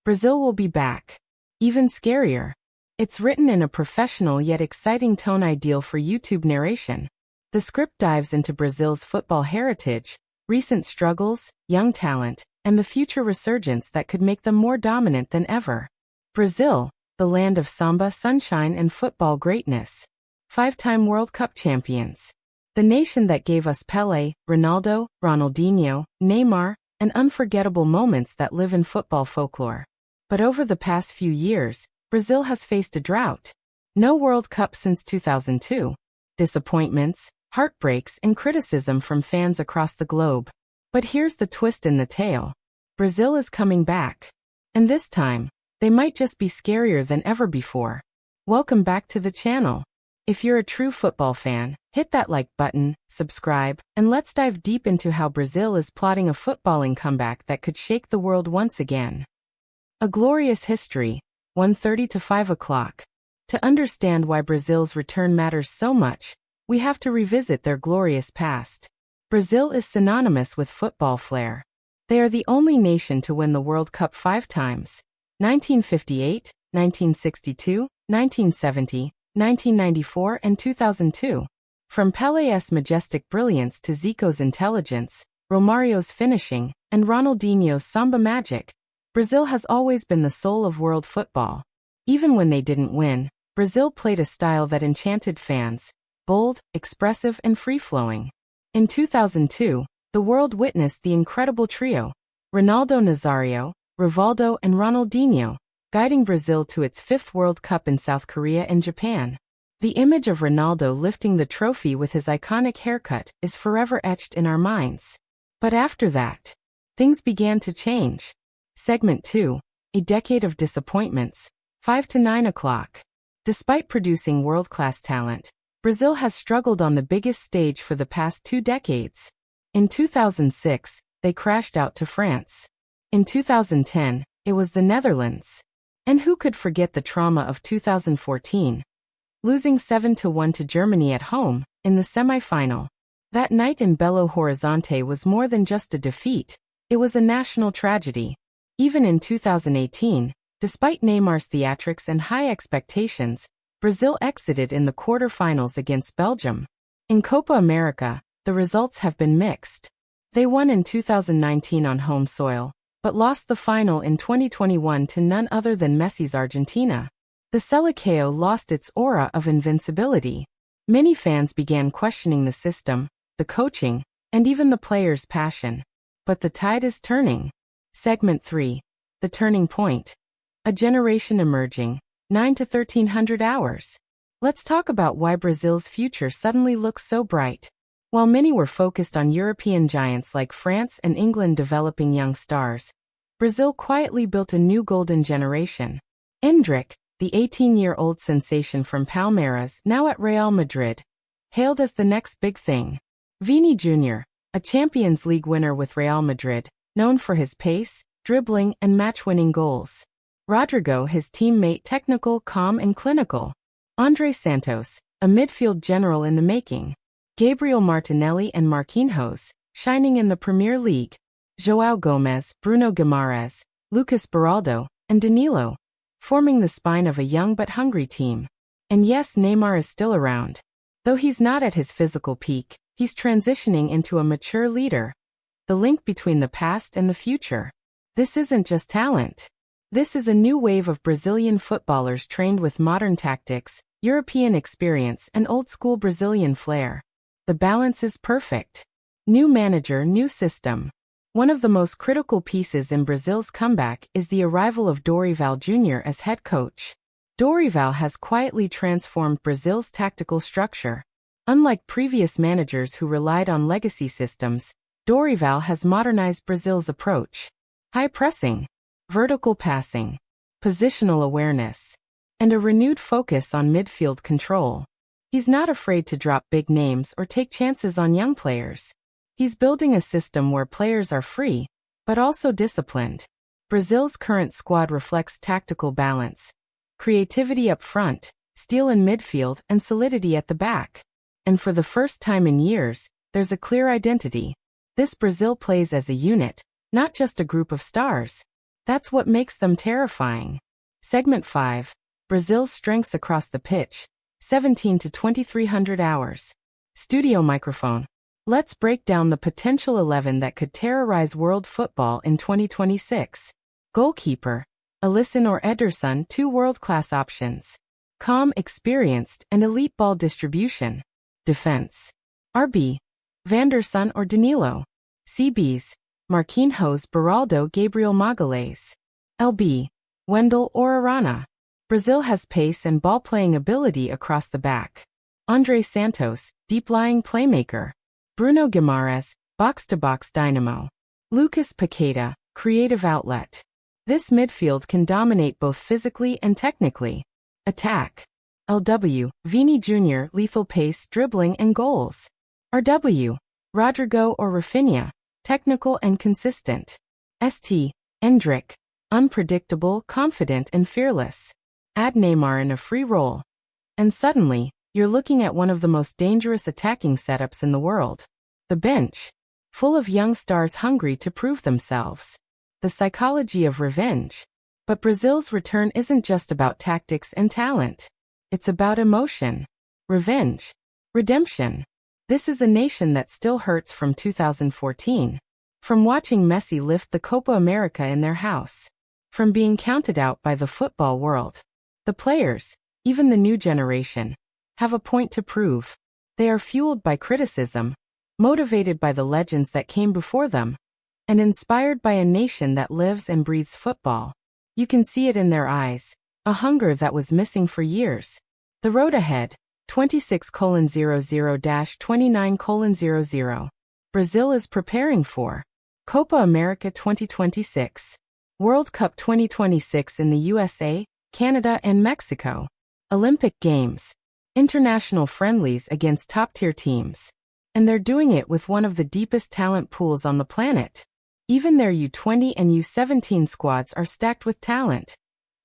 Brazil will be back. Even scarier. It's written in a professional yet exciting tone ideal for YouTube narration. The script dives into Brazil's football heritage, recent struggles, young talent, and the future resurgence that could make them more dominant than ever. Brazil, the land of samba, sunshine, and football greatness. 5-time World Cup champions. The nation that gave us Pelé, Ronaldo, Ronaldinho, Neymar, and unforgettable moments that live in football folklore. But over the past few years, Brazil has faced a drought. No World Cup since 2002. Disappointments, heartbreaks, and criticism from fans across the globe. But here's the twist in the tale. Brazil is coming back. And this time, they might just be scarier than ever before. Welcome back to the channel. If you're a true football fan, hit that like button, subscribe, and let's dive deep into how Brazil is plotting a footballing comeback that could shake the world once again. A glorious history, 1:30 to 5 o'clock. To understand why Brazil's return matters so much, we have to revisit their glorious past. Brazil is synonymous with football flair. They are the only nation to win the World Cup 5 times. 1958, 1962, 1970, 1994 and 2002. From Pelé's majestic brilliance to Zico's intelligence, Romario's finishing, and Ronaldinho's samba magic, Brazil has always been the soul of world football. Even when they didn't win, Brazil played a style that enchanted fans, bold, expressive, and free-flowing. In 2002, the world witnessed the incredible trio, Ronaldo Nazario, Rivaldo, and Ronaldinho, guiding Brazil to its 5th World Cup in South Korea and Japan. The image of Ronaldo lifting the trophy with his iconic haircut is forever etched in our minds. But after that, things began to change. Segment 2, a decade of disappointments, 5 to 9 o'clock. Despite producing world-class talent, Brazil has struggled on the biggest stage for the past 2 decades. In 2006, they crashed out to France. In 2010, it was the Netherlands. And who could forget the trauma of 2014? Losing 7-1 to Germany at home, in the semi-final. That night in Belo Horizonte was more than just a defeat, it was a national tragedy. Even in 2018, despite Neymar's theatrics and high expectations, Brazil exited in the quarter-finals against Belgium. In Copa America, the results have been mixed. They won in 2019 on home soil, but lost the final in 2021 to none other than Messi's Argentina. The Seleção lost its aura of invincibility. Many fans began questioning the system, the coaching, and even the players' passion. But the tide is turning. Segment 3. The Turning Point. A generation emerging, 9 to 1300 hours. Let's talk about why Brazil's future suddenly looks so bright. While many were focused on European giants like France and England developing young stars, Brazil quietly built a new golden generation. Endrick, the 18-year-old sensation from Palmeiras, now at Real Madrid, hailed as the next big thing. Vini Jr., a Champions League winner with Real Madrid, known for his pace, dribbling, and match-winning goals. Rodrigo, his teammate, technical, calm, and clinical. André Santos, a midfield general in the making. Gabriel Martinelli and Marquinhos, shining in the Premier League. João Gomes, Bruno Guimarães, Lucas Beraldo, and Danilo, forming the spine of a young but hungry team. And yes, Neymar is still around. Though he's not at his physical peak, he's transitioning into a mature leader. The link between the past and the future. This isn't just talent. This is a new wave of Brazilian footballers trained with modern tactics, European experience, and old-school Brazilian flair. The balance is perfect. New manager, new system. One of the most critical pieces in Brazil's comeback is the arrival of Dorival Jr. as head coach. Dorival has quietly transformed Brazil's tactical structure. Unlike previous managers who relied on legacy systems, Dorival has modernized Brazil's approach. High pressing, vertical passing, positional awareness, and a renewed focus on midfield control. He's not afraid to drop big names or take chances on young players. He's building a system where players are free, but also disciplined. Brazil's current squad reflects tactical balance, creativity up front, steel in midfield, and solidity at the back. And for the first time in years, there's a clear identity. This Brazil plays as a unit, not just a group of stars. That's what makes them terrifying. Segment 5. Brazil's strengths across the pitch, 17 to 2300 hours. Studio microphone. Let's break down the potential 11 that could terrorize world football in 2026. Goalkeeper. Alisson or Ederson, 2 world-class options. Calm, experienced, and elite ball distribution. Defense. RB. Van der Sar or Danilo. CBs. Marquinhos, Beraldo, Gabriel Magalhães. LB. Wendell or Arana. Brazil has pace and ball-playing ability across the back. André Santos, deep-lying playmaker. Bruno Guimarães, box-to-box dynamo. Lucas Paqueta, creative outlet. This midfield can dominate both physically and technically. Attack. LW, Vini Jr., lethal pace, dribbling, and goals. RW, Rodrigo or Rafinha, technical and consistent. ST, Endrick, unpredictable, confident, and fearless. Add Neymar in a free role. And suddenly, you're looking at one of the most dangerous attacking setups in the world. The bench, full of young stars hungry to prove themselves. The psychology of revenge. But Brazil's return isn't just about tactics and talent. It's about emotion, revenge, redemption. This is a nation that still hurts from 2014. From watching Messi lift the Copa America in their house. From being counted out by the football world. The players, even the new generation, have a point to prove. They are fueled by criticism, motivated by the legends that came before them, and inspired by a nation that lives and breathes football. You can see it in their eyes, a hunger that was missing for years. The road ahead, 26:00-29:00. Brazil is preparing for Copa America 2026, World Cup 2026 in the USA, Canada, and Mexico, Olympic Games, international friendlies against top-tier teams. And they're doing it with one of the deepest talent pools on the planet. Even their U20 and U17 squads are stacked with talent.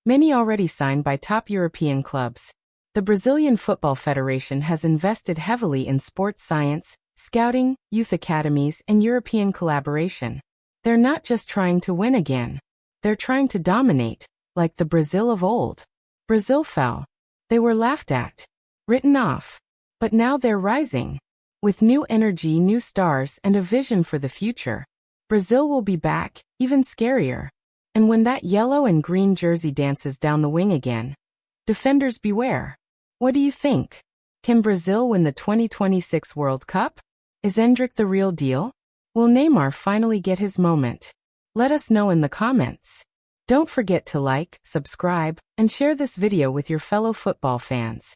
Many already signed by top European clubs. The Brazilian Football Federation has invested heavily in sports science, scouting, youth academies, and European collaboration. They're not just trying to win again. They're trying to dominate, like the Brazil of old. Brazil fell. They were laughed at, written off. But now they're rising. With new energy, new stars, and a vision for the future. Brazil will be back, even scarier. And when that yellow and green jersey dances down the wing again, defenders beware. What do you think? Can Brazil win the 2026 World Cup? Is Endrick the real deal? Will Neymar finally get his moment? Let us know in the comments. Don't forget to like, subscribe, and share this video with your fellow football fans.